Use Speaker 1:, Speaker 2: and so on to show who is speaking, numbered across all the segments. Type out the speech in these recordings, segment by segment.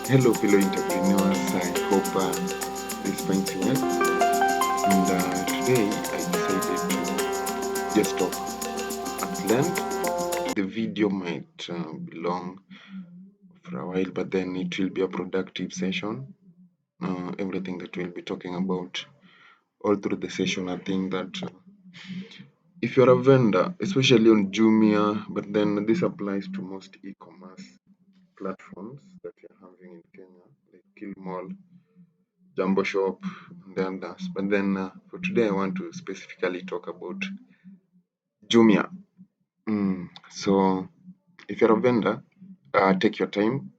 Speaker 1: Hello, fellow entrepreneurs. I hope this finds you well. And today I decided to just talk at length. The video might be long for a while, but then it will be a productive session. Everything that we'll be talking about all through the session, I think that if you're a vendor, especially on Jumia, but then this applies to most e-commerce platforms that we're having in Kenya, like Kilimall, Jumbo Shop, and then others. But then for today, I want to specifically talk about Jumia. So if you're a vendor, take your time,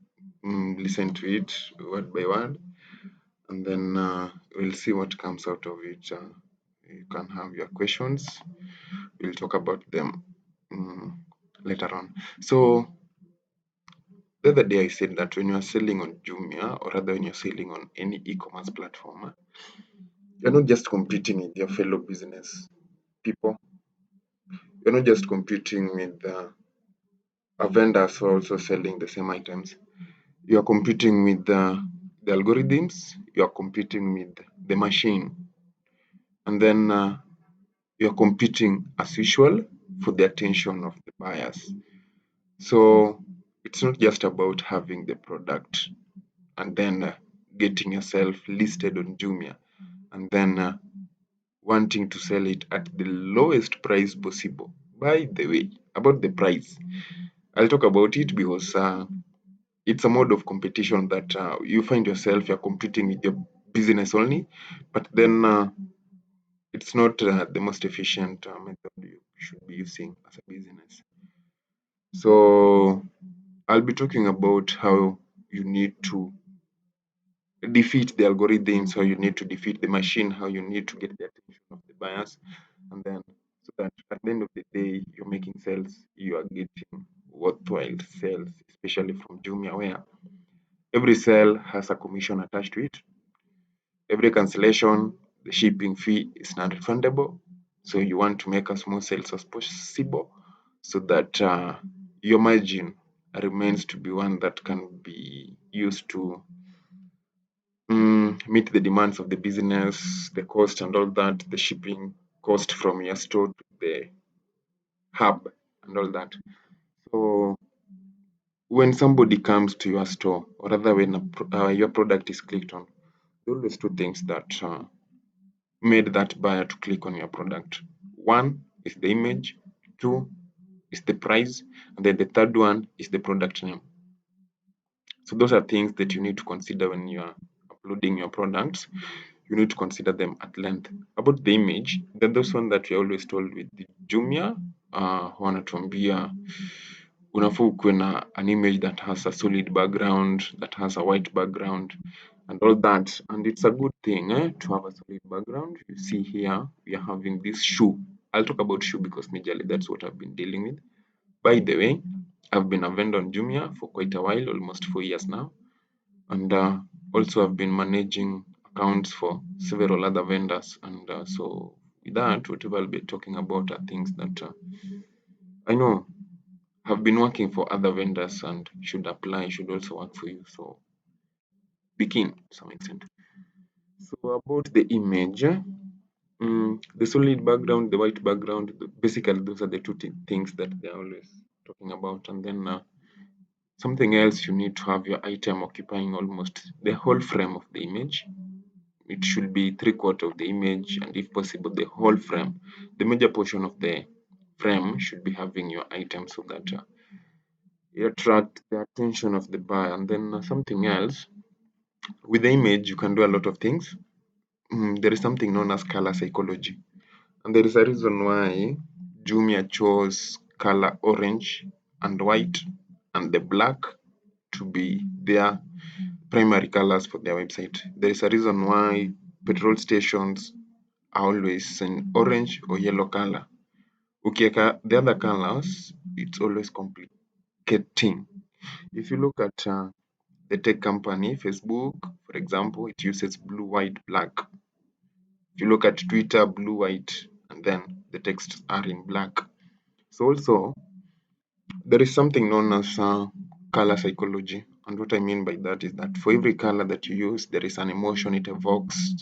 Speaker 1: listen to it word by word, and then we'll see what comes out of it. You can have your questions. We'll talk about them mm, later on. So the other day I said that when you're selling on Jumia, or rather when you're selling on any e-commerce platform, you're not just competing with your fellow business people. You're not just competing with vendors who are also selling the same items. You are competing with the algorithms. You are competing with the machine, and then you are competing as usual for the attention of the buyers. So it's not just about having the product and then getting yourself listed on Jumia and then wanting to sell it at the lowest price possible. By the way, about the price, I'll talk about it because it's a mode of competition that you find yourself you're competing with your business only, but then it's not the most efficient method you should be using as a business. So I'll be talking about how you need to defeat the algorithms, how you need to defeat the machine, how you need to get the attention of the buyers, and then so that at the end of the day you're making sales, you are getting worthwhile sales, especially from Jumia, where every sale has a commission attached to it. Every cancellation, the shipping fee is non-refundable. So you want to make as more sales as possible so that your margin remains to be one that can be used to meet the demands of the business, the cost and all that, the shipping cost from your store to the hub and all that. So when somebody comes to your store, or rather when your product is clicked on, there are always two things that made that buyer to click on your product. One is the image, two is the price, and then the third one is the product name. So those are things that you need to consider when you are uploading your products. You need to consider them at length. About the image, then those one that we are always told with the Jumia, wanatuambia unafaa ukuwe na an image that has a solid background, that has a white background, and all that. And it's a good thing to have a solid background. You see here, we are having this shoe. I'll talk about shoe because majorly that's what I've been dealing with. By the way, I've been a vendor on Jumia for quite a while, almost 4 years now. And also I've been managing accounts for several other vendors. And so with that, whatever I'll be talking about are things that I know have been working for other vendors and should apply, should also work for you. So begin to some extent. So about the image, the solid background, the white background, basically those are the two things that they're always talking about. And then something else, you need to have your item occupying almost the whole frame of the image. It should be three-quarter of the image, and if possible, the whole frame. The major portion of the frame should be having your item so that you attract the attention of the buyer. And then something else, with the image, you can do a lot of things. There is something known as color psychology. And there is a reason why Jumia chose color orange and white and the black to be their primary colors for their website. There is a reason why petrol stations are always in orange or yellow color. Ukieka the other colors, it's always complicating. If you look at the tech company, Facebook, for example, it uses blue, white, black. If you look at Twitter, blue, white, and then the texts are in black. So also, there is something known as color psychology. And what I mean by that is that for every color that you use, there is an emotion it evokes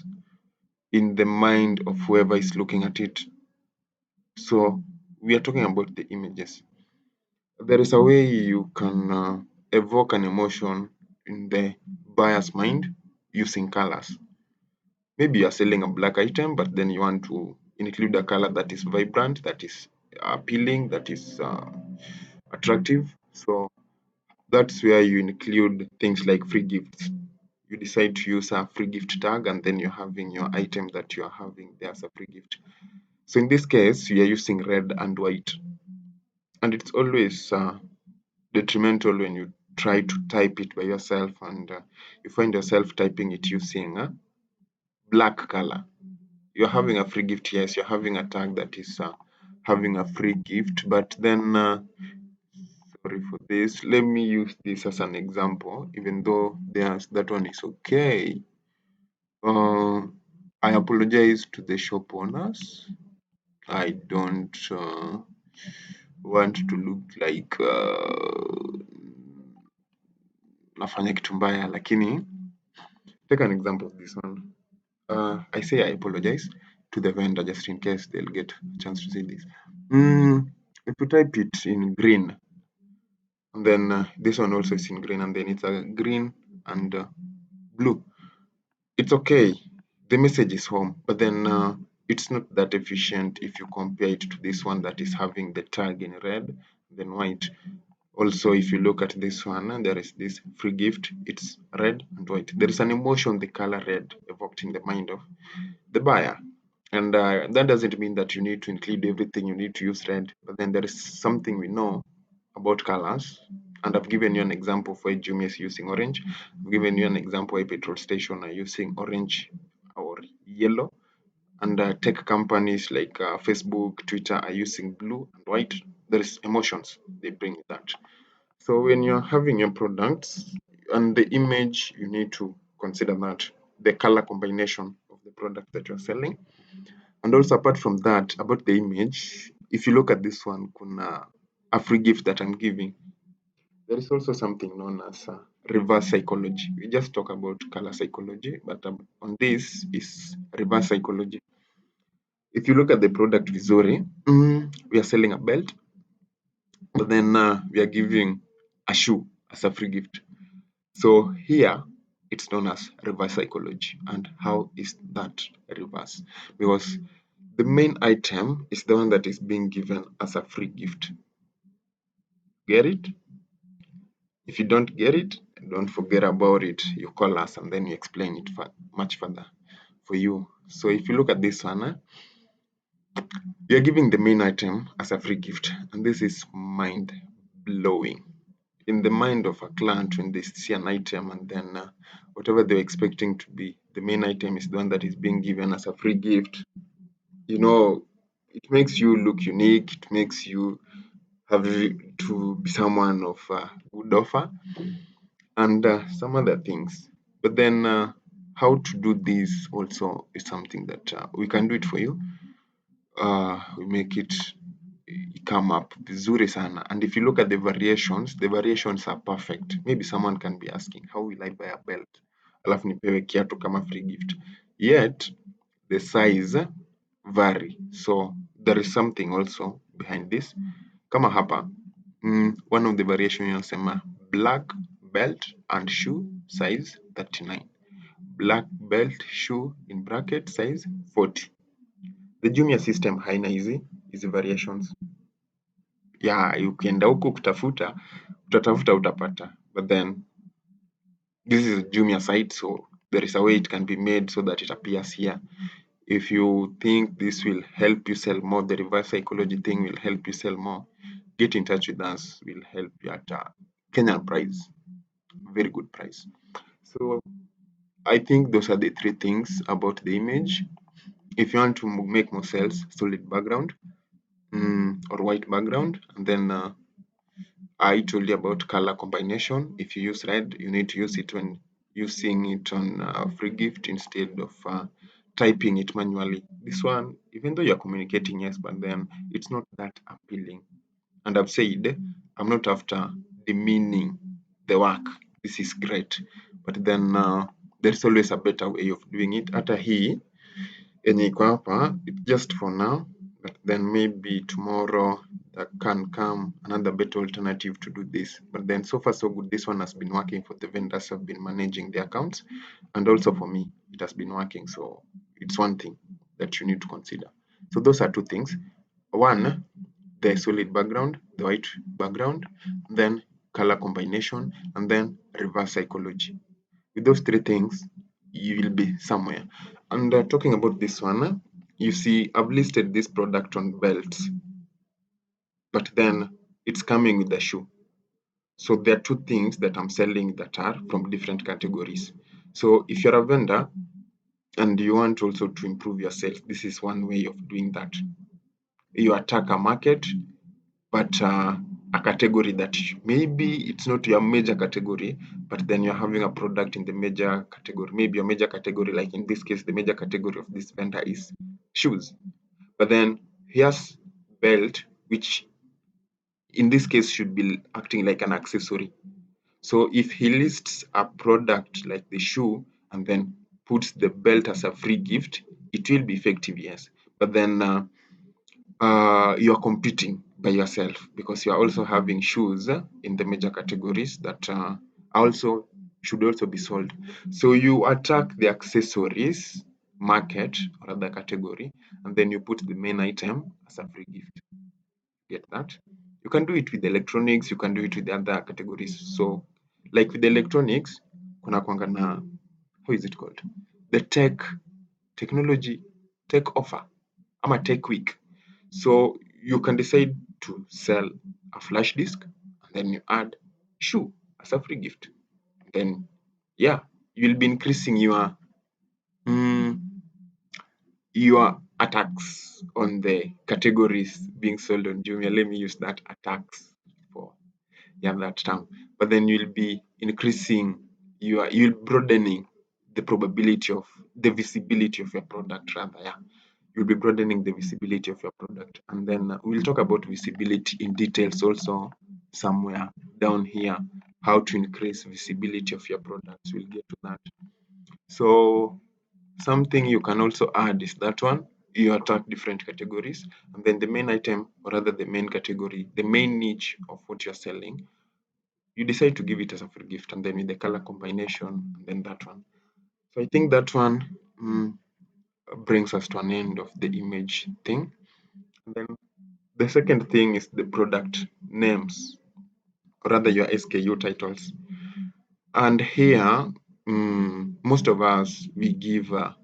Speaker 1: in the mind of whoever is looking at it. So we are talking about the images. There is a way you can evoke an emotion in the buyer's mind using colors. Maybe you are selling a black item, but then you want to include a color that is vibrant, that is appealing, that is attractive. So that's where you include things like free gifts. You decide to use a free gift tag, and then you're having your item that you're having there as a free gift. So in this case, you are using red and white, and it's always detrimental when you try to type it by yourself and you find yourself typing it using a black color. You're having a free gift, yes, you're having a tag that is having a free gift, but then sorry for this. Let me use this as an example, even though there's that one is okay. Uh, I apologize to the shop owners. I don't want to look like nafanya kitu mbaya, lakini take an example of this one. I say I apologize to the vendor just in case they'll get a chance to see this. If you type it in green, and then this one also is in green, and then it's a green and blue. It's okay. The message is home, but then it's not that efficient if you compare it to this one that is having the tag in red, then white. Also, if you look at this one, there is this free gift. It's red and white. There is an emotion, the color red, evoked in the mind of the buyer. And that doesn't mean that you need to include everything, you need to use red. But then there is something we know about colors. And I've given you an example for Jumia is using orange. I've given you an example why petrol station are using orange or yellow. And tech companies like Facebook, Twitter are using blue and white. There is emotions they bring that. So when you're having your products and the image, you need to consider that the color combination of the product that you're selling. And also apart from that, about the image, if you look at this one, kuna a free gift that I'm giving. There is also something known as reverse psychology. We just talk about color psychology, but on this is reverse psychology. If you look at the product Vizuri, we are selling a belt, but then we are giving a shoe as a free gift. So here it's known as reverse psychology. And how is that reverse? Because the main item is the one that is being given as a free gift. Get it? If you don't get it, don't forget about it. You call us and then you explain it much further for you. So if you look at this one, you're giving the main item as a free gift, and this is mind blowing. In the mind of a client, when they see an item and then whatever they're expecting to be the main item is the one that is being given as a free gift, you know, it makes you look unique, it makes you have to be someone of good offer and some other things. But then how to do this also is something that we can do it for you. We make it come up vizuri sana. And if you look at the variations are perfect. Maybe someone can be asking, how will I buy a belt? Alafu nipewe kiatu kama free gift. Yet, the size vary. So, there is something also behind this. Kama hapa, one of the variation inasema black belt and shoe size 39. Black belt shoe in bracket size 40. The Jumia system haina hizi variations. Yeah, ukienda huko kutafuta, utatafuta utapata. But then this is a Jumia site, so there is a way it can be made so that it appears here. If you think this will help you sell more, the reverse psychology thing will help you sell more, get in touch with us. We'll help you at a Kenyan price, very good price. So I think those are the three things about the image. If you want to make more sales, solid background or white background, and then I told you about color combination. If you use red, you need to use it when using it on free gift instead of typing it manually. This one, even though you're communicating, yes, but then it's not that appealing. And I've said, I'm not after demeaning the work. this is great, but then there's always a better way of doing it. Hata hii yenye iko hapa, it's just for now, but then maybe tomorrow there can come another better alternative to do this. But then so far so good, this one has been working for the vendors who have been managing the accounts, and also for me it has been working. So it's one thing that you need to consider. So those are two things. One, the solid background, the white background, then color combination, and then reverse psychology. With those three things, you will be somewhere. And talking about this one, you see, I've listed this product on belts, but then it's coming with the shoe. So there are two things that I'm selling that are from different categories. So if you're a vendor and you want also to improve yourself, this is one way of doing that. You attack a market, but a category that maybe it's not your major category, but then you're having a product in the major category. Maybe your major category, like in this case, the major category of this vendor is shoes. But then here's belt, which in this case should be acting like an accessory. So if he lists a product like the shoe and then puts the belt as a free gift, it will be effective, yes. But then you're competing by yourself because you're also having shoes in the major categories that also should also be sold. So you attack the accessories market or other category, and then you put the main item as a free gift. Get that? You can do it with electronics, you can do it with the other categories. So like with electronics, kuna kwanga na, how is it called? The technology, tech offer, ama tech week. So you can decide to sell a flash disk and then you add shoe as a free gift. Then yeah, you'll be increasing mm, your attacks on the categories being sold on Jumia. Let me use that attacks for that term. But then you'll be increasing you'll broadening the probability of the visibility of your product rather, yeah. You'll be broadening the visibility of your product. And then we'll talk about visibility in details also somewhere down here, how to increase visibility of your products. We'll get to that. So something you can also add is that one, you attack different categories, and then the main item, or rather the main category, the main niche of what you're selling, you decide to give it as a free gift, and then with the color combination, and then that one. So I think that one brings us to an end of the image thing. And then the second thing is the product names, or rather your SKU titles. And here, most of us, we give a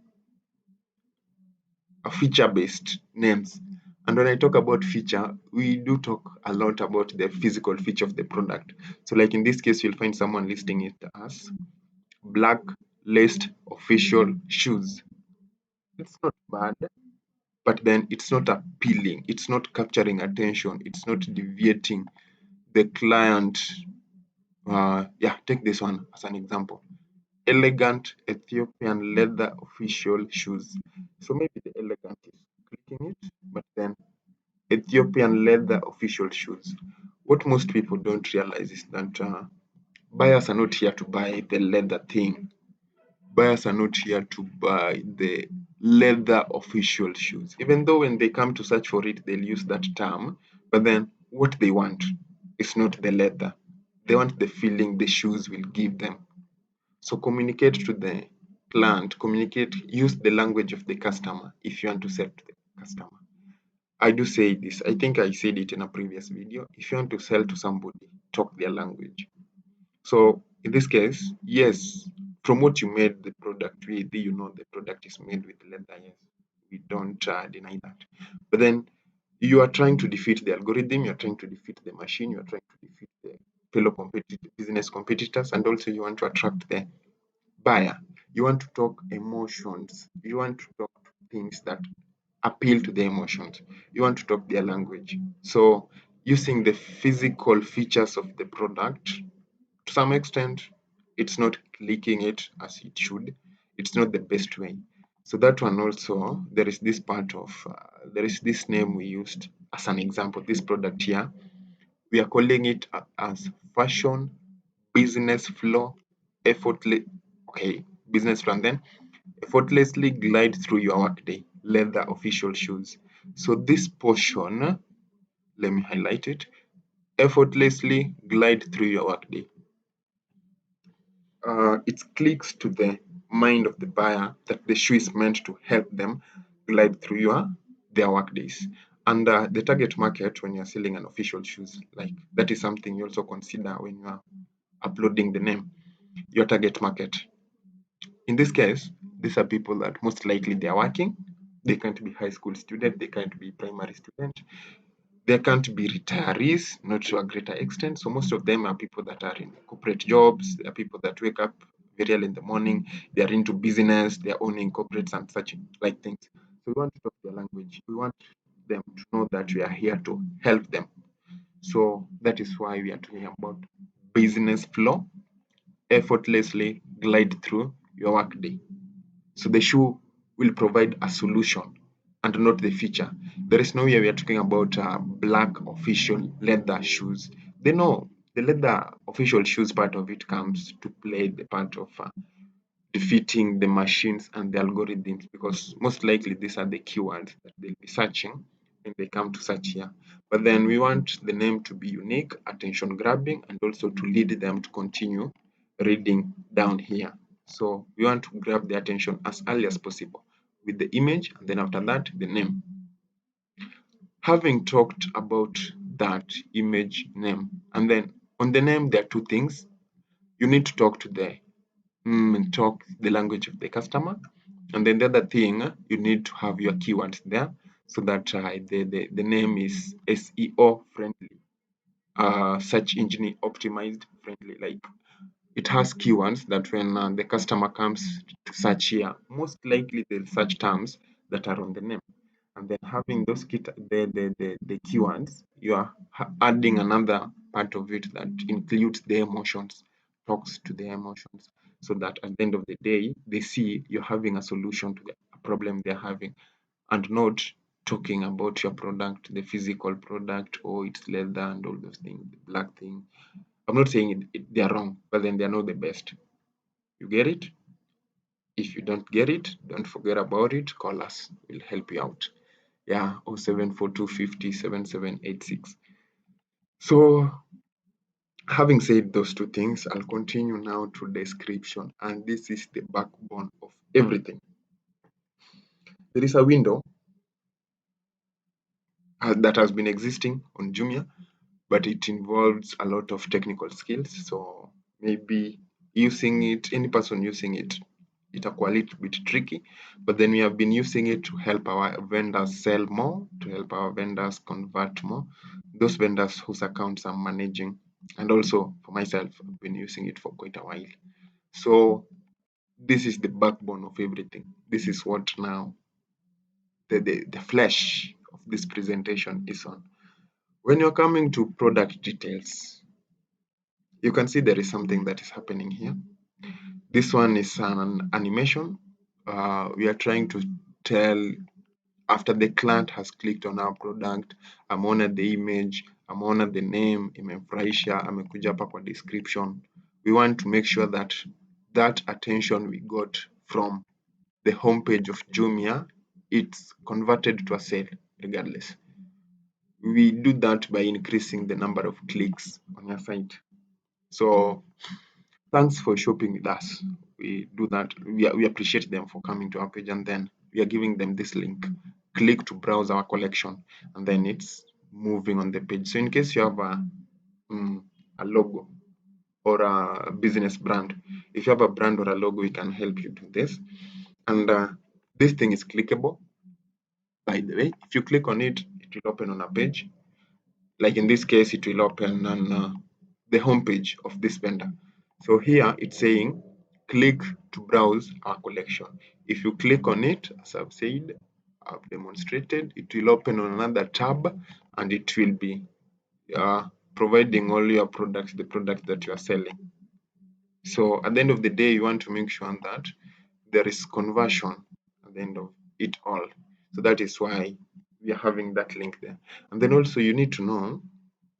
Speaker 1: feature-based names. And when I talk about feature, we do talk a lot about the physical feature of the product. So like in this case, you'll find someone listing it as black laced official shoes. It's not bad, but then it's not appealing. It's not capturing attention. It's not deviating the client. Yeah, take this one as an example. Elegant Ethiopian leather official shoes. So maybe the elegant is clicking it, but then Ethiopian leather official shoes. What most people don't realize is that buyers are not here to buy the leather thing. Buyers are not here to buy the leather official shoes. Even though when they come to search for it, they'll use that term, but then what they want is not the leather. They want the feeling the shoes will give them. So communicate to the client, communicate, use the language of the customer if you want to sell to the customer. I do say this, I think I said it in a previous video. If you want to sell to somebody, talk their language. So in this case, yes, from what you made the product with, you know the product is made with leather, yes. We don't deny that. But then you are trying to defeat the algorithm, you're trying to defeat the machine, you're trying to defeat the fellow business competitors, and also you want to attract the buyer. You want to talk emotions. You want to talk things that appeal to the emotions. You want to talk their language. So using the physical features of the product, to some extent, it's not clicking it as it should. It's not the best way. So that one also, there is this part of, there is this name we used as an example. This product here, we are calling it as fashion business flow, effortless. Okay, business flow, and then effortlessly glide through your workday. Leather official shoes. So this portion, let me highlight it. Effortlessly glide through your workday. It clicks to the mind of the buyer that the shoe is meant to help them glide through their work days. And the target market when you're selling an official shoes, like that is something you also consider when you are uploading the name, your target market. In this case, these are people that most likely they are working. They can't be high school student, they can't be primary student, they can't be retirees, not to a greater extent. So most of them are people that are in corporate jobs. They are people that wake up very early in the morning. They are into business. They are owning corporates and such like things. So we want to talk their language. We want them to know that we are here to help them. So that is why we are talking about business flow, effortlessly glide through your workday. So the shoe will provide a solution and not the feature. There is no way we are talking about black official leather shoes. They know the leather official shoes part of it comes to play the part of defeating the machines and the algorithms, because most likely these are the keywords that they'll be searching when they come to search here. But then we want the name to be unique, attention grabbing, and also to lead them to continue reading down here. So we want to grab the attention as early as possible with the image, and then after that, the name. Having talked about that image name, and then on the name, there are two things. You need to talk to talk the language of the customer. And then the other thing, you need to have your keywords there so that the name is SEO friendly, search engine optimized friendly. Like it has keywords that when the customer comes to search here, most likely they'll search terms that are on the name. And then having those the keywords, you are adding another part of it that includes the emotions, talks to the emotions, so that at the end of the day, they see you're having a solution to the problem they're having and not talking about your product, the physical product, or it's leather and all those things, the black thing. I'm not saying they are wrong, but then they're not the best. You get it? If you don't get it, don't forget about it. Call us. We'll help you out. Yeah, 0742507786. So, having said those two things, I'll continue now to description, and this is the backbone of everything. There is a window that has been existing on Jumia, but it involves a lot of technical skills. So maybe using it, any person using it, it's a little bit tricky. But then we have been using it to help our vendors sell more, to help our vendors convert more. Those vendors whose accounts I'm managing, and also for myself, I've been using it for quite a while. So this is the backbone of everything. This is what now the flesh of this presentation is on. When you're coming to product details, you can see there is something that is happening here. This one is an animation. We are trying to tell after the client has clicked on our product, ameona the image, ameona the name, imemfurahisha, amekuja hapa kwa description. We want to make sure that that attention we got from the homepage of Jumia, it's converted to a sale regardless. We do that by increasing the number of clicks on your site. So thanks for shopping with us. We do that. We appreciate them for coming to our page, and then we are giving them this link. Click to browse our collection, and then it's moving on the page. So in case you have a logo or a business brand, if you have a brand or a logo, we can help you do this. And this thing is clickable. By the way, if you click on it, it will open on a page. Like in this case, it will open on the homepage of this vendor. So here it's saying click to browse our collection. If you click on it, as I've said, I've demonstrated, it will open on another tab and it will be providing all your products, the products that you are selling. So at the end of the day, you want to make sure that there is conversion at the end of it all. So that is why we are having that link there. And then also you need to know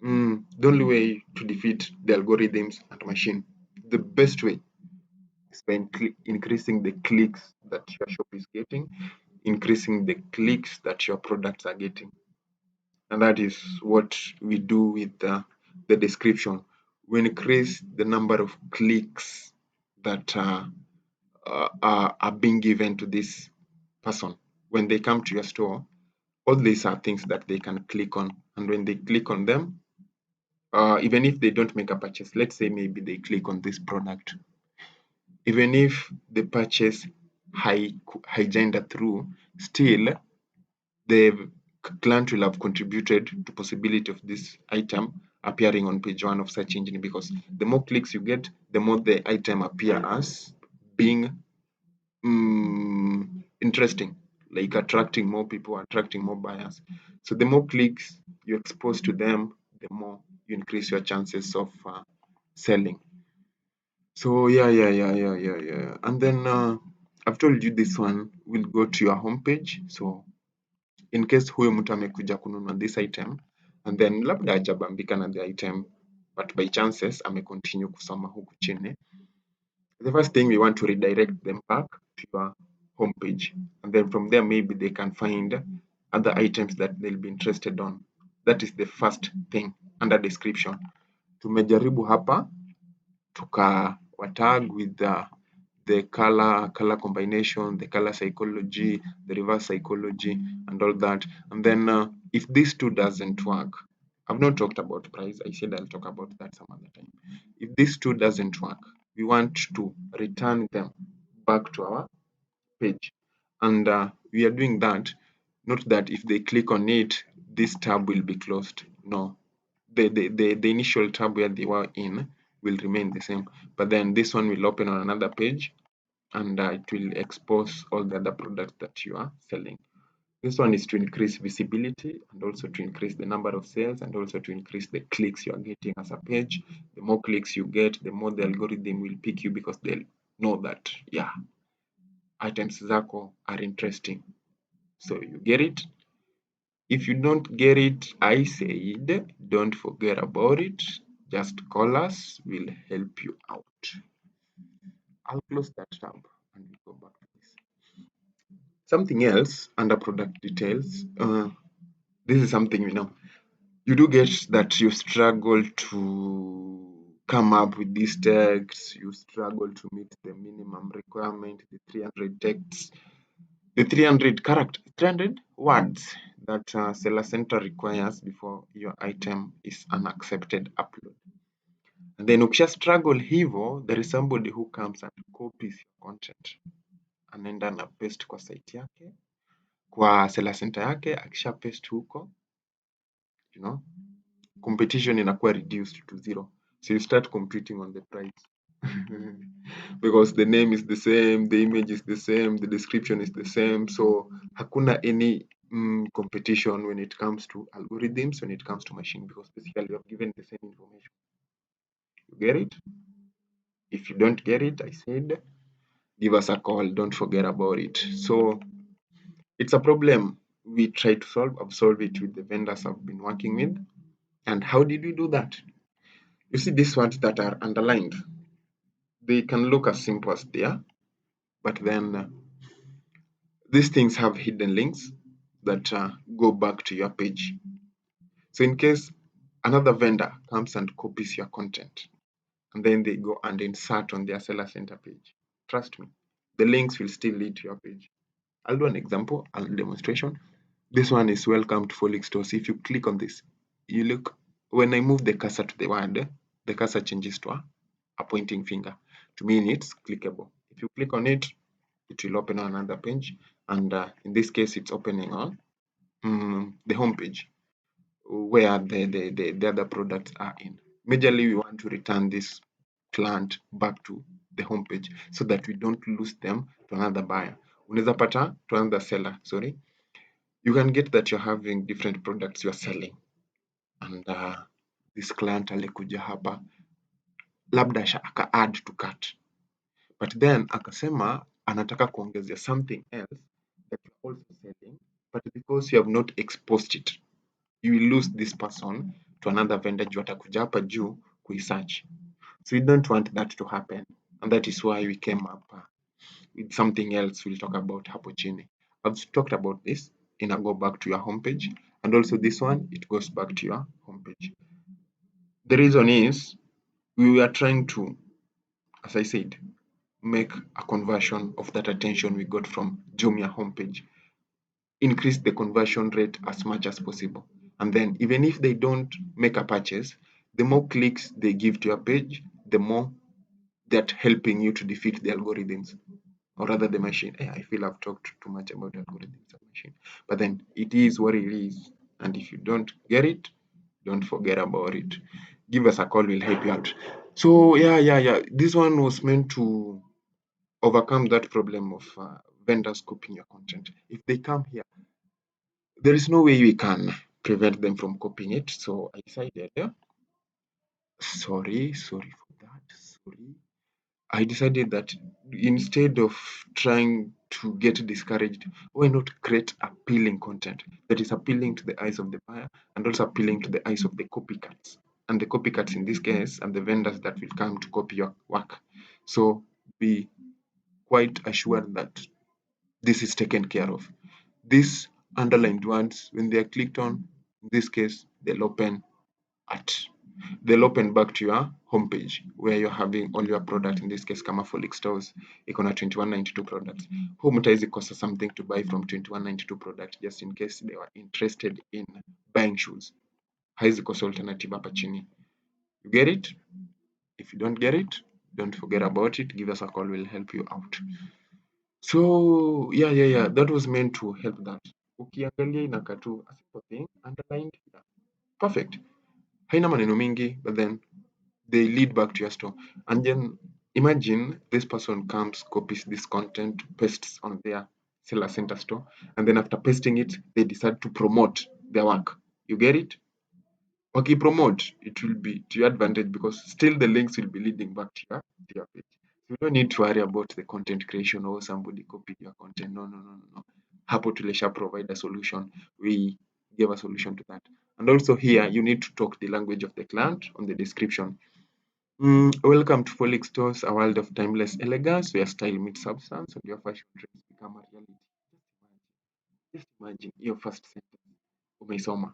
Speaker 1: the only way to defeat the algorithms and machine the best way is by increasing the clicks that your shop is getting, increasing the clicks that your products are getting. And that is what we do with the description. We increase the number of clicks that are being given to this person. When they come to your store, all these are things that they can click on. And when they click on them, even if they don't make a purchase, let's say maybe they click on this product, even if the purchase hijacked through, still the client will have contributed to possibility of this item appearing on page one of search engine, because the more clicks you get, the more the item appear as being interesting, like attracting more people, attracting more buyers. So the more clicks you expose to them, the more you increase your chances of selling. So yeah. And then I've told you this one will go to your homepage. So in case huyo mtu amekuja kununua this item and then labda hajabambika na the item but by chances amecontinue kusoma huku chini, the first thing we want to redirect them back to your homepage, and then from there maybe they can find other items that they'll be interested on. That is the first thing under description. Tumejaribu hapa tukawatag with the color combination, the color psychology, the reverse psychology, and all that. And then if these two doesn't work, I've not talked about price. I said I'll talk about that some other time. If these two doesn't work, we want to return them back to our page. And we are doing that, not that if they click on it, this tab will be closed. No, the initial tab where they were in will remain the same, but then this one will open on another page, and it will expose all the other products that you are selling. This one is to increase visibility and also to increase the number of sales and also to increase the clicks you are getting as a page. The more clicks you get, the more the algorithm will pick you, because they'll know that, yeah, items zako are interesting. So you get it. If you don't get it, I said, don't forget about it. Just call us, we'll help you out. I'll close that tab and we'll go back to this. Something else under product details. This is something you do get that you struggle to come up with these texts, you struggle to meet the minimum requirement, the 300 texts, the 300 words that Seller Center requires before your item is an accepted upload. And then ukisha struggle hivo, there is somebody who comes and copies your content, anaenda na paste kwa site yake, kwa Seller Center yake. Akisha paste huko, competition inakuwa reduced to zero. So you start competing on the price. Because the name is the same, the image is the same, the description is the same. So hakuna any competition when it comes to algorithms, when it comes to machine, because basically you have given the same information. You get it? If you don't get it, I said, give us a call. Don't forget about it. So it's a problem we try to solve. I've solved it with the vendors I've been working with. And how did we do that? You see these words that are underlined. They can look as simple as they are, but then these things have hidden links that go back to your page. So in case another vendor comes and copies your content, and then they go and insert on their Seller Center page, trust me, the links will still lead to your page. I'll do an example, a demonstration. This one is welcome to Folix Stores. If you click on this, you look, when I move the cursor to the word, the cursor changes to a pointing finger. To mean it's clickable. If you click on it, it will open on another page. And in this case, it's opening on the home page where the other products are in. Majorly, we want to return this client back to the home page so that we don't lose them to another buyer. Unaweza pata to another seller, sorry. You can get that you're having different products you're selling, and this client alikuja hapa labda aka add to cart, but then akasema anataka kuongezea something else that you're also selling, but because you have not exposed it, you will lose this person to another vendor juu atakuja hapa juu kuisearch. So we don't want that to happen. And that is why we came up with something else we'll talk about hapo chini. I've talked about this in a go back to your homepage. And also this one, it goes back to your homepage. The reason is we are trying to, as I said, make a conversion of that attention we got from Jumia homepage, increase the conversion rate as much as possible. And then even if they don't make a purchase, the more clicks they give to your page, the more that helping you to defeat the algorithms, or rather the machine. I feel I've talked too much about algorithms and machine, but then it is what it is. And if you don't get it, don't forget about it. Give us a call, we'll help you out. So yeah. This one was meant to overcome that problem of vendors copying your content. If they come here, there is no way we can prevent them from copying it. So I decided, sorry for that. Sorry. I decided that instead of trying to get discouraged, why not create appealing content that is appealing to the eyes of the buyer and also appealing to the eyes of the copycats? And the copycats in this case, and the vendors that will come to copy your work. So be quite assured that this is taken care of. These underlined ones, when they are clicked on, in this case, at they'll open back to your homepage where you're having all your product. In this case, kama Folix stores iko na 2192 products. Huu mtawezi kosa something to buy from 2192 product just in case they were interested in buying shoes. Haizi kosa alternative hapa chini. You get it? If you don't get it, don't forget about it. Give us a call, we'll help you out. So yeah, that was meant to help that. Ukiangalia inakaa tu a simple thing, underlined, yeah. Perfect. Haina maneno mingi, but then they lead back to your store. And then imagine this person comes, copies this content, pastes on their seller center store, and then after pasting it, they decide to promote their work. You get it? Promote, it will be to your advantage because still the links will be leading back to your page. So you don't need to worry about the content creation or somebody copied your content. No. Hapo tulisha provide a solution. We gave a solution to that. And also here, you need to talk the language of the client on the description. Welcome to Folix Stores, a world of timeless elegance where style meets substance and your fashion dreams become a reality. Just imagine your first sentence. Umeisoma.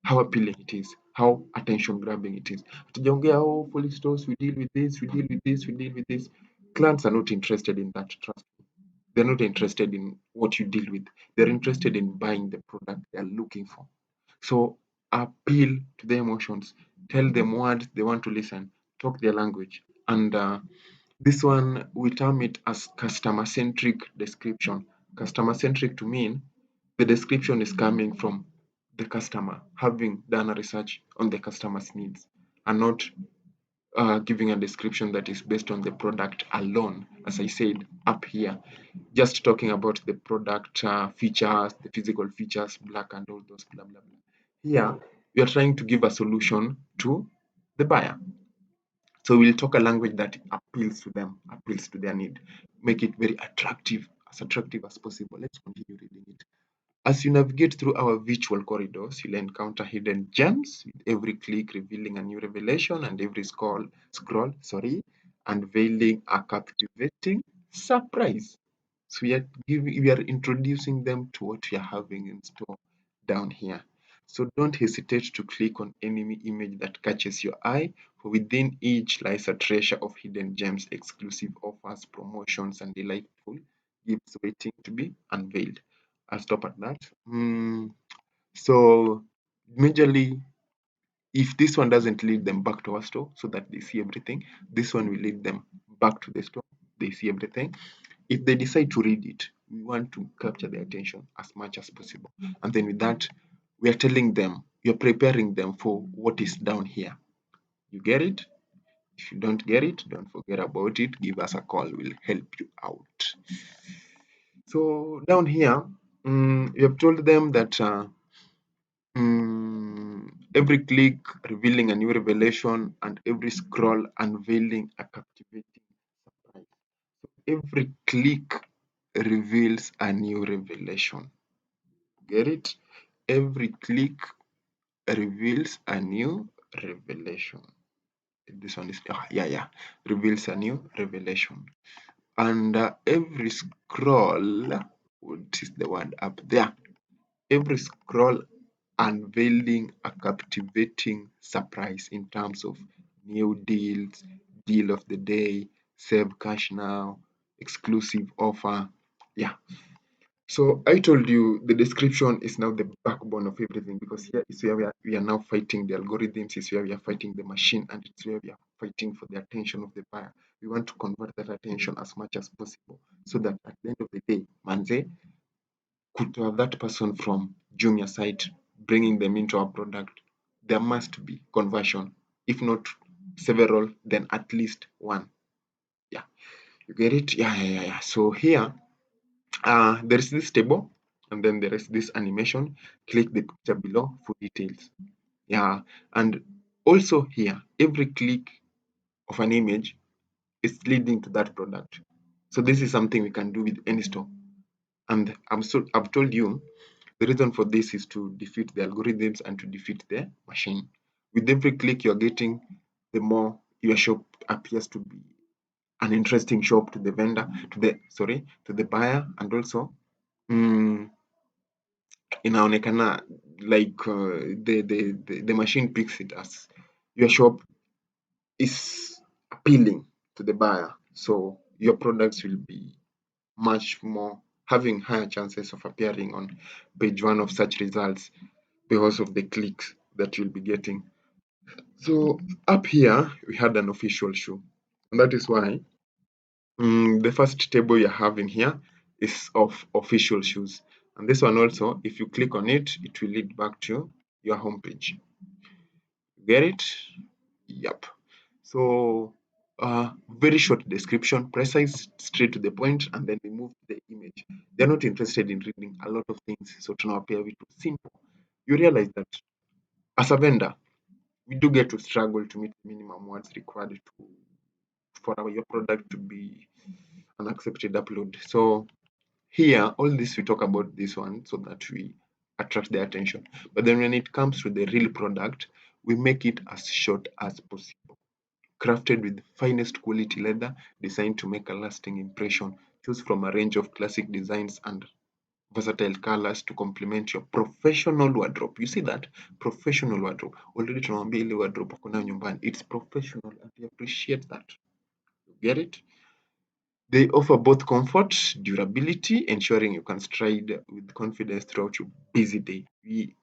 Speaker 1: How appealing it is, how attention grabbing it is. Hatujaongea, oh, Folix Stores, we deal with this, we deal with this, we deal with this. Clients are not interested in that, trust me. They're not interested in what you deal with. They're interested in buying the product they're looking for. So appeal to their emotions, tell them what they want to listen, talk their language. And this one, we term it as customer centric description. Customer centric to mean the description is coming from the customer, having done a research on the customer's needs, and not giving a description that is based on the product alone. As I said up here, just talking about the product features, the physical features, black and all those blah blah blah. Here, we are trying to give a solution to the buyer. So we'll talk a language that appeals to them, appeals to their need, make it very attractive as possible. Let's continue reading it. As you navigate through our virtual corridors, you'll encounter hidden gems with every click revealing a new revelation and every scroll, unveiling a captivating surprise. So we are introducing them to what we are having in store down here. So don't hesitate to click on any image that catches your eye, for within each lies a treasure of hidden gems, exclusive offers, promotions, and delightful gifts waiting to be unveiled. I'll stop at that. So majorly, if this one doesn't lead them back to our store so that they see everything, this one will lead them back to the store. They see everything. If they decide to read it, we want to capture their attention as much as possible. And then with that, we are telling them, you're preparing them for what is down here. You get it? If you don't get it, don't forget about it. Give us a call. We'll help you out. So down here, we have told them that every click revealing a new revelation and every scroll unveiling a captivating surprise. Every click reveals a new revelation. Get it? Every click reveals a new revelation. This one is yeah, reveals a new revelation. And every scroll, what is the word up there? Every scroll unveiling a captivating surprise in terms of new deals, deal of the day, save cash now, exclusive offer. Yeah. So I told you the description is now the backbone of everything, because here is where we are now fighting the algorithms, is where we are fighting the machine, and it's where we are fighting for the attention of the buyer. We want to convert that attention as much as possible so that at the end of the day, manze, could have that person from Jumia site bringing them into our product, there must be conversion. If not several, then at least one. Yeah, you get it? Yeah. So here, there is this table, and then there is this animation. Click the picture below for details. Yeah, and also here, every click of an image is leading to that product. So this is something we can do with any store. And I've told you the reason for this is to defeat the algorithms and to defeat the machine. With every click you're getting, the more your shop appears to be an interesting shop to the vendor, to the buyer, and also mm, inaonekana like the machine picks it as your shop is appealing to the buyer. So your products will be much more having higher chances of appearing on page one of search results because of the clicks that you'll be getting. So up here we had an official shoe, and that is why the first table you're having here is of official shoes, and this one also, if you click on it, it will lead back to your homepage. Get it? Yep. So very short description, precise, straight to the point, and then we move to the image. They're not interested in reading a lot of things, so tunawapea vitu simple. You realize that as a vendor, we do get to struggle to meet minimum words required for your product to be an accepted upload. So here, all this we talk about this one so that we attract their attention. But then when it comes to the real product, we make it as short as possible. Crafted with finest quality leather, designed to make a lasting impression. Choose from a range of classic designs and versatile colors to complement your professional wardrobe. You see that? Professional wardrobe. Already tunawambia ile wardrobe uko nayo nyumbani. It's professional and we appreciate that. You get it? They offer both comfort, durability, ensuring you can stride with confidence throughout your busy day. We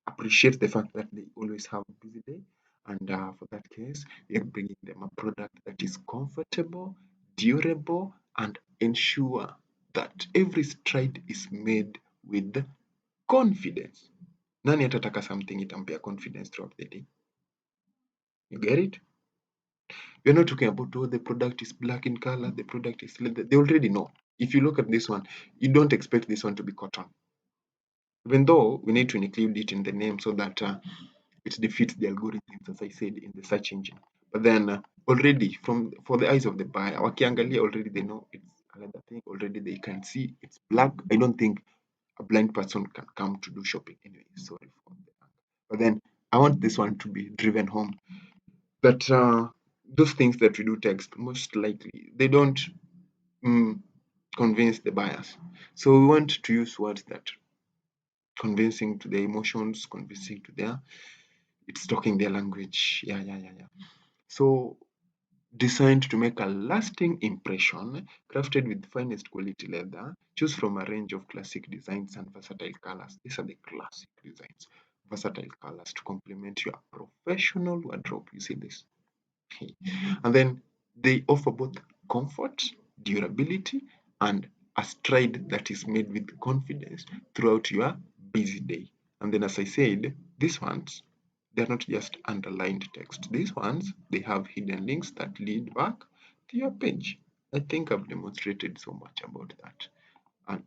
Speaker 1: appreciate the fact that they always have a busy day, and for that case, we are bringing them a product that is comfortable, durable, and ensure that every stride is made with confidence. Nani atataka something itampea confidence throughout the day? You get it? We're not talking about, oh, the product is black in color, the product is leather. They already know. If you look at this one, you don't expect this one to be cotton. Even though we need to include it in the name so that it defeats the algorithms, as I said, in the search engine. But then already, from for the eyes of the buyer, wakiangalia already they know it's another thing. Already they can see it's black. I don't think a blind person can come to do shopping anyway. Sorry for that. But then I want this one to be driven home that those things that we do text, most likely they don't mm, convince the buyers. So we want to use words that convincing to their emotions, convincing to their, it's talking their language. Yeah. So designed to make a lasting impression, crafted with finest quality leather, choose from a range of classic designs and versatile colors. These are the classic designs, versatile colors to complement your professional wardrobe. You see this? Okay. And then they offer both comfort, durability, and a stride that is made with confidence throughout your busy day. And then, as I said, these ones, they're not just underlined text. These ones, they have hidden links that lead back to your page. I think I've demonstrated so much about that. And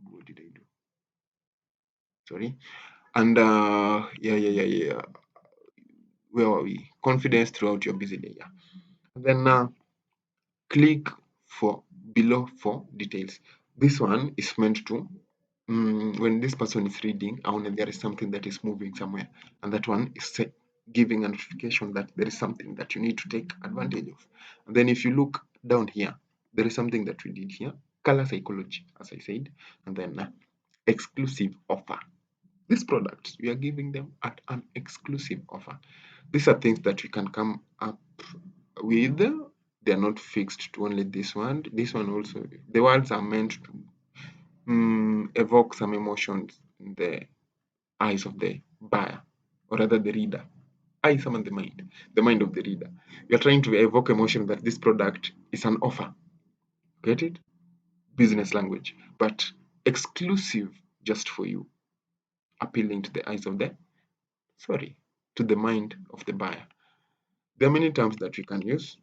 Speaker 1: what did I do? Sorry. And yeah. Where are we? Confidence throughout your busy day. Yeah. And then click for below for details. This one is meant to when this person is reading, and there is something that is moving somewhere, and that one is giving a notification that there is something that you need to take advantage of. And then if you look down here, there is something that we did here, color psychology, as I said, and then exclusive offer. These products, we are giving them at an exclusive offer. These are things that we can come up with. They are not fixed to only this one. This one also, the words are meant to evoke some emotions in the eyes of the buyer, or rather the reader. I summon the mind of the reader. We are trying to evoke emotion that this product is an offer. Get it? Business language, but exclusive just for you, appealing to the eyes of the, sorry, to the mind of the buyer. There are many terms that we can use: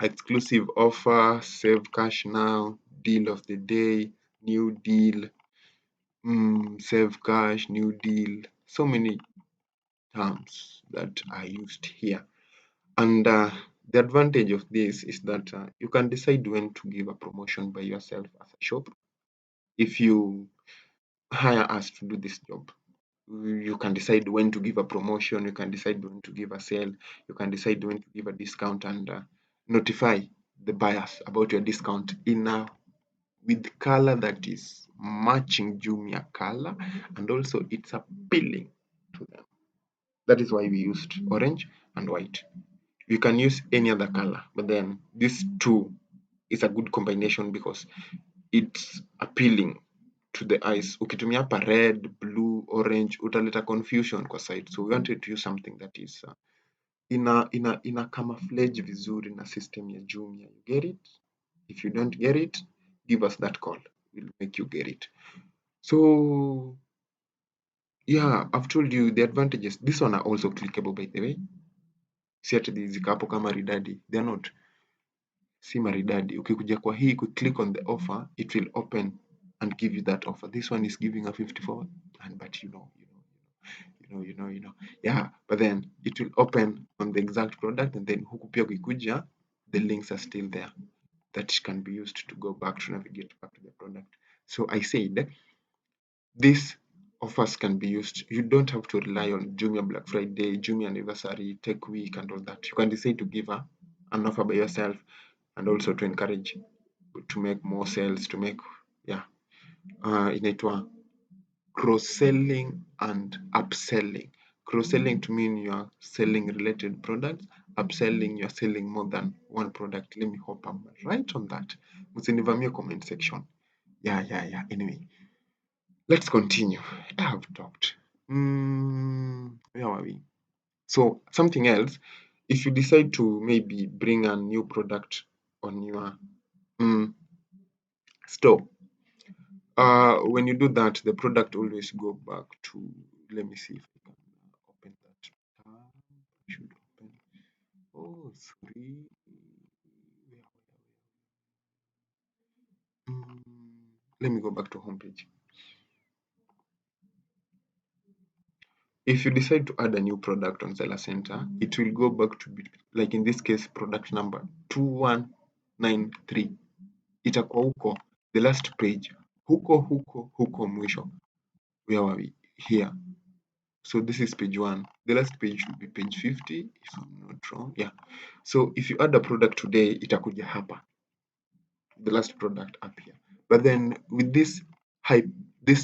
Speaker 1: exclusive offer, save cash now, deal of the day, new deal, save cash, new deal. So many terms that are used here. And the advantage of this is that you can decide when to give a promotion by yourself as a shop. If you hire us to do this job, you can decide when to give a promotion, you can decide when to give a sale, you can decide when to give a discount, and notify the buyers about your discount in a with color that is matching Jumia color, and also it's appealing to them. That is why we used orange and white. You can use any other color, but then these two is a good combination because it's appealing to the eyes. Ukitumia hapa red, blue, orange utaleta confusion kwa side. So we wanted to use something that is ina camouflage vizuri na system ya Jumia. You get it? If you don't get it, give us that call. We'll make you get it. So yeah, I've told you the advantages. This one are also clickable, by the way. Si ati ziko hapo kama ridadi. They are not. Si maridadi. Ukikuja kwa hii click on the offer, it will open and give you that offer. This one is giving a 54, and but you know. Yeah, but then it will open on the exact product, and then huku pia ukikuja, the links are still there that can be used to go back to navigate back to the product. So I said these offers can be used. You don't have to rely on Jumia Black Friday, Jumia Anniversary, Tech Week, and all that. You can decide to give an offer by yourself, and also to encourage to make more sales, to make inaitwa cross selling and upselling. Cross selling to mean you are selling related products, upselling you are selling more than one product. Let me hope I'm right on that. Msinivamie comment section. Yeah. Anyway, let's continue. I have talked. Where are we? So something else, if you decide to maybe bring a new product on your store, when you do that, the product always go back to, let me see if I can open that tab. Should open. Oh, sorry. Let me go back to homepage. If you decide to add a new product on Seller Center, it will go back to, like in this case, product number 2193. Itakuwa huko, the last page. Huko mwisho. Where are we? Here. So this is page 1. The last page should be page 50, if I'm not wrong. Yeah. So if you add a product today, itakuja hapa. The last product up here. But then with these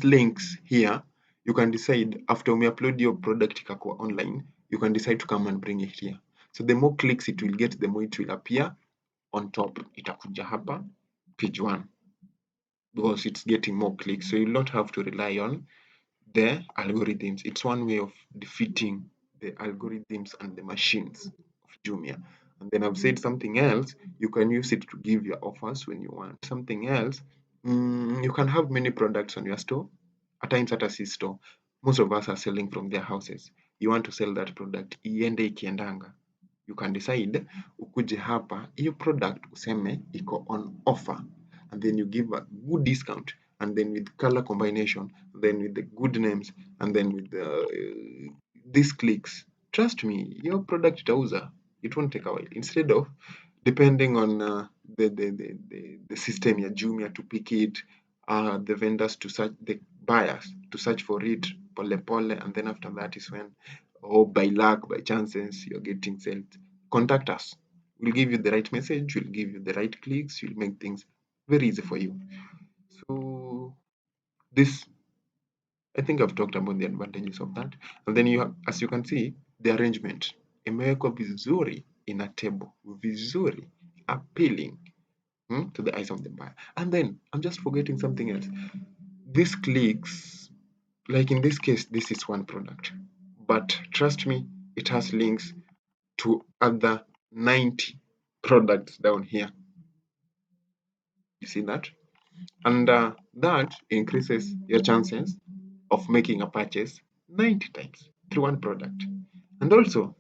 Speaker 1: links here, you can decide after we upload your product ikakuwa online, you can decide to come and bring it here. So the more clicks it will get, the more it will appear on top. Itakuja hapa, page 1, because it's getting more clicks. So you'll not have to rely on the algorithms. It's one way of defeating the algorithms and the machines of Jumia. And then I've said something else, you can use it to give your offers when you want. Something else, you can have many products on your store. At times at a C store, most of us are selling from their houses. You want to sell that product, iende ikiendanga. You can decide ukuje hapa, hiyo product useme iko on offer, and then you give a good discount, and then with color combination, then with the good names, and then with these clicks. Trust me, your product itauza. It won't take a while. Instead of depending on the system ya Jumia to pick it, the vendors to search, the buyers to search for it pole pole, and then after that is when or by luck, by chances, you're getting sales, contact us. We'll give you the right message, we'll give you the right clicks, we'll make things very easy for you. So this, I think I've talked about the advantages of that. And then you have, as you can see, the arrangement imewekwa vizuri in a table, vizuri, appealing to the eyes of the buyer. And then I'm just forgetting something else. These clicks, like in this case, this is one product, but trust me, it has links to other 90 products down here. You see that? And that increases your chances of making a purchase 90 times through one product. And also,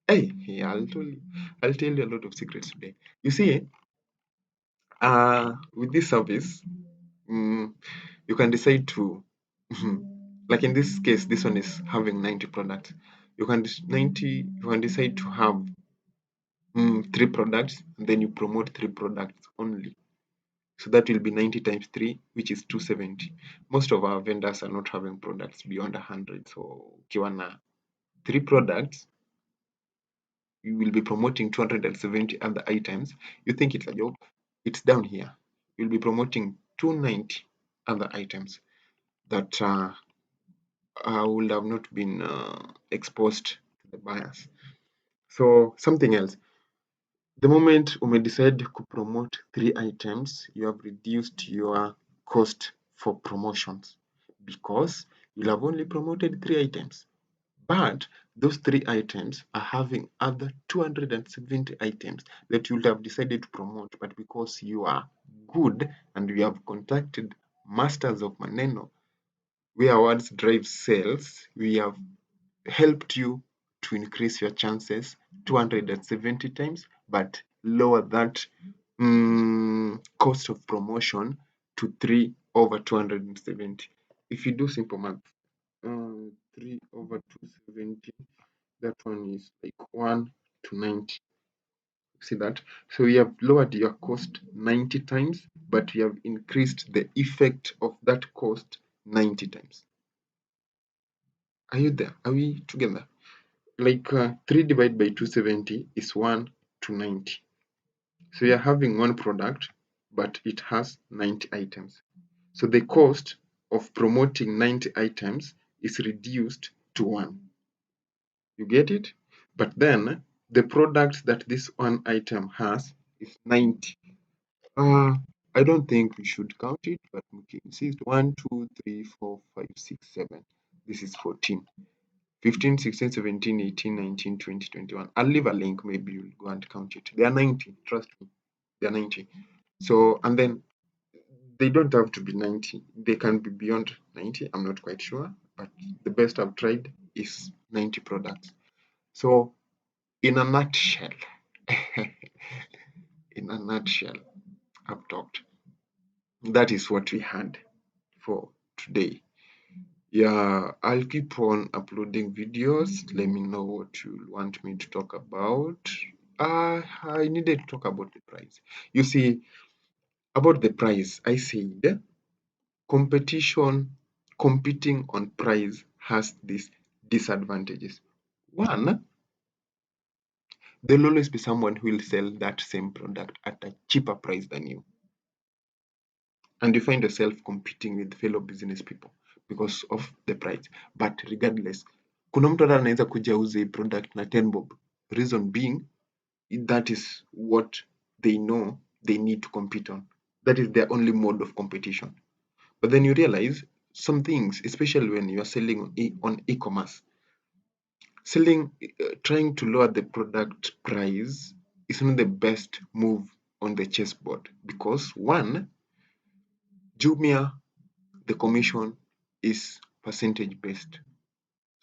Speaker 1: hey, yeah, I'll tell you a lot of secrets today. You see, with this service, you can decide to, like in this case, this one is having 90 products. You can decide to have three products, and then you promote three products only. So that will be 90 times 3, which is 270. Most of our vendors are not having products beyond 100. So ukiwa na 3 products, you will be promoting 270 other items. You think it's a joke? It's down here. You'll be promoting 290 other items that would have not been exposed to the buyers. So something else. The moment decide to promote 3 items, you have reduced your cost for promotions because you'll have only promoted 3 items. But those 3 items are having other 270 items that you would have decided to promote, but because you are good and you have contacted masters of Maneno, where words drive sales, we have helped you to increase your chances 270 times, but lower that cost of promotion to 3 over 270. If you do simple math, 3 over 270, that one is like 1 to 90. See that? So we have lowered your cost 90 times, but we have increased the effect of that cost 90 times. Are you there? Are we together? Like 3 divided by 270 is 1 to 90. So you're having one product, but it has 90 items. So the cost of promoting 90 items is reduced to 1. You get it? But then the product that this one item has is 90. I don't think we should count it, but okay, see, it's 1, 2, 3, 4, 5, 6, 7. This is 14. 15, 16, 17, 18, 19, 20, 21. I'll leave a link. Maybe you'll go and count it. They are 90. Trust me. They are 90. So, and then they don't have to be 90. They can be beyond 90. I'm not quite sure. But the best I've tried is 90 products. So, in a nutshell, in a nutshell, I've talked. That is what we had for today. Yeah, I'll keep on uploading videos. Let me know what you want me to talk about. I needed to talk about the price. You see, about the price, I said competition, competing on price has these disadvantages. One, there'll always be someone who will sell that same product at a cheaper price than you. And you find yourself competing with fellow business people because of the price. But regardless, kuna mtu hata anaweza kuja auze hii product na 10 bob. Reason being, that is what they know they need to compete on. That is their only mode of competition. But then you realize some things, especially when you are selling on e-commerce, trying to lower the product price is not the best move on the chessboard because one, Jumia, the commission is percentage based.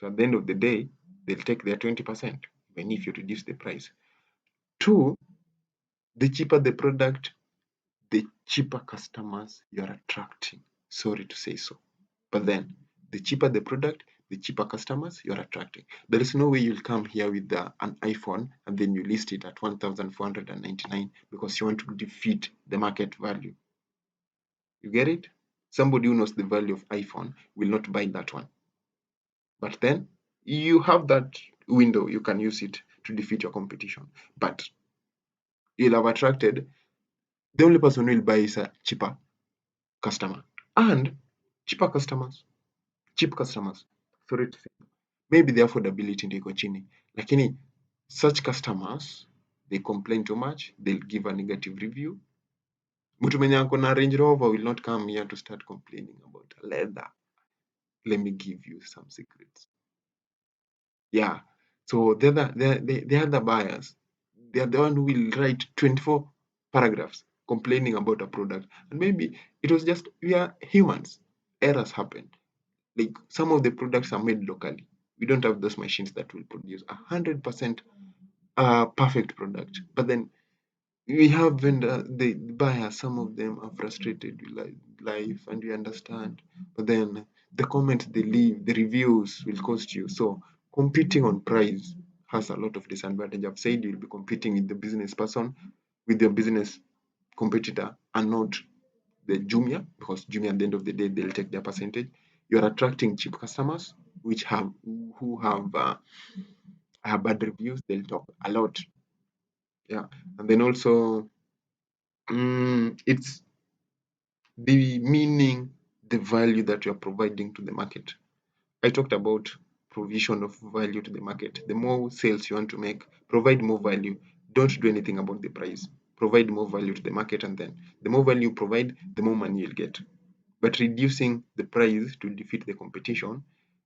Speaker 1: So at the end of the day, they'll take their 20%, even if you reduce the price. Two, the cheaper the product, the cheaper customers you are attracting. Sorry to say so. But then, the cheaper the product, the cheaper customers you are attracting. There is no way you'll come here with an iPhone and then you list it at 1,499 because you want to defeat the market value. You get it? Somebody who knows the value of iPhone will not buy that one. But then, you have that window, you can use it to defeat your competition. But you'll have attracted the only person who will buy is a cheaper customer. And cheaper customers, cheap customers, sorry to say, maybe the affordability ndio iko chini, lakini such customers they complain too much, they'll give a negative review. Mtu mwenye ako na Range Rover will not come here to start complaining about leather. Let me give you some secrets. Yeah. So the other buyers, they are the one who will write 24 paragraphs complaining about a product. And maybe it was just, we are humans. Errors happen. Like some of the products are made locally. We don't have those machines that will produce 100% perfect product. But then we have vendor, the buyers, some of them are frustrated with life, and we understand. But then the comments they leave, the reviews will cost you. So competing on price has a lot of disadvantage. I've said you'll be competing with the business person, with your business competitor, and not the Jumia, because Jumia at the end of the day they'll take their percentage. You're attracting cheap customers, which have who have bad reviews. They'll talk a lot, yeah, and then also it's the meaning, the value that you're providing to the market. I talked about provision of value to the market. The more sales you want to make, provide more value. Don't do anything about the price. Provide more value to the market, and then the more value you provide, the more money you'll get. But reducing the price to defeat the competition,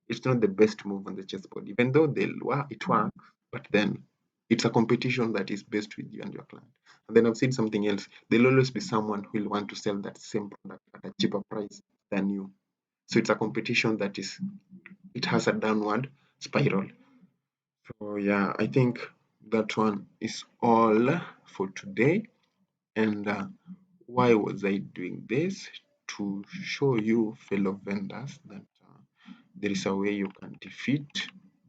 Speaker 1: it's not the best move on the chessboard. Even though it works, but then it's a competition that is based with you and your client. And then I've seen something else. There'll always be someone who will want to sell that same product at a cheaper price than you. So it's a competition that it has a downward spiral. So yeah, I think that one is all for today. And why was I doing this? To show you, fellow vendors, that there is a way you can defeat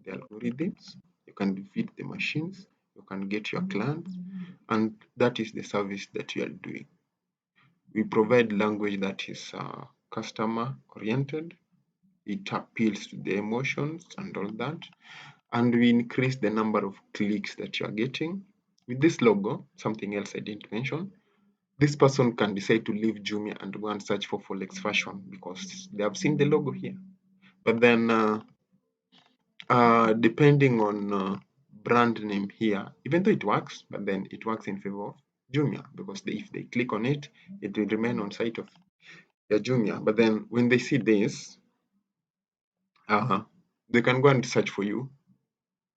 Speaker 1: the algorithms, you can defeat the machines, you can get your clients, and that is the service that you are doing. We provide language that is customer oriented, it appeals to the emotions and all that, and we increase the number of clicks that you are getting. With this logo, something else I didn't mention, this person can decide to leave Jumia and go and search for Folex fashion because they have seen the logo here. But then, depending on brand name here, even though it works, but then it works in favor of Jumia because if they click on it, it will remain on site of their Jumia. But then when they see this, they can go and search for you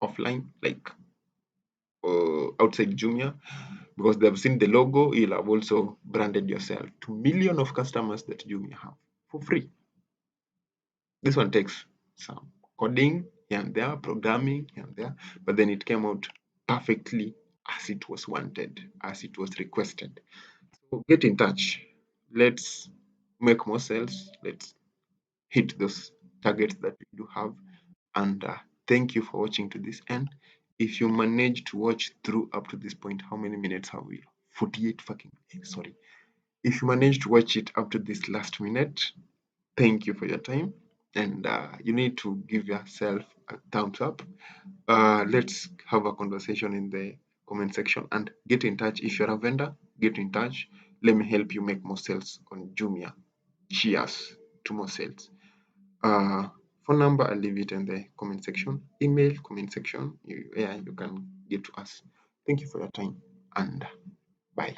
Speaker 1: offline, like outside Jumia, because they've seen the logo. You'll have also branded yourself to millions of customers that Jumia have for free. This one takes some coding here and there, programming here and there, but then it came out perfectly as it was wanted, as it was requested. So get in touch. Let's make more sales. Let's hit those targets that we do have. And thank you for watching to this end. If you managed to watch through up to this point, how many minutes have we? 48 fucking minutes, sorry. If you managed to watch it up to this last minute, thank you for your time. And you need to give yourself a thumbs up. Let's have a conversation in the comment section and get in touch. If you're a vendor, get in touch. Let me help you make more sales on Jumia. Cheers to more sales. Phone number, I'll leave it in the comment section. Email, comment section. You can get to us. Thank you for your time and bye.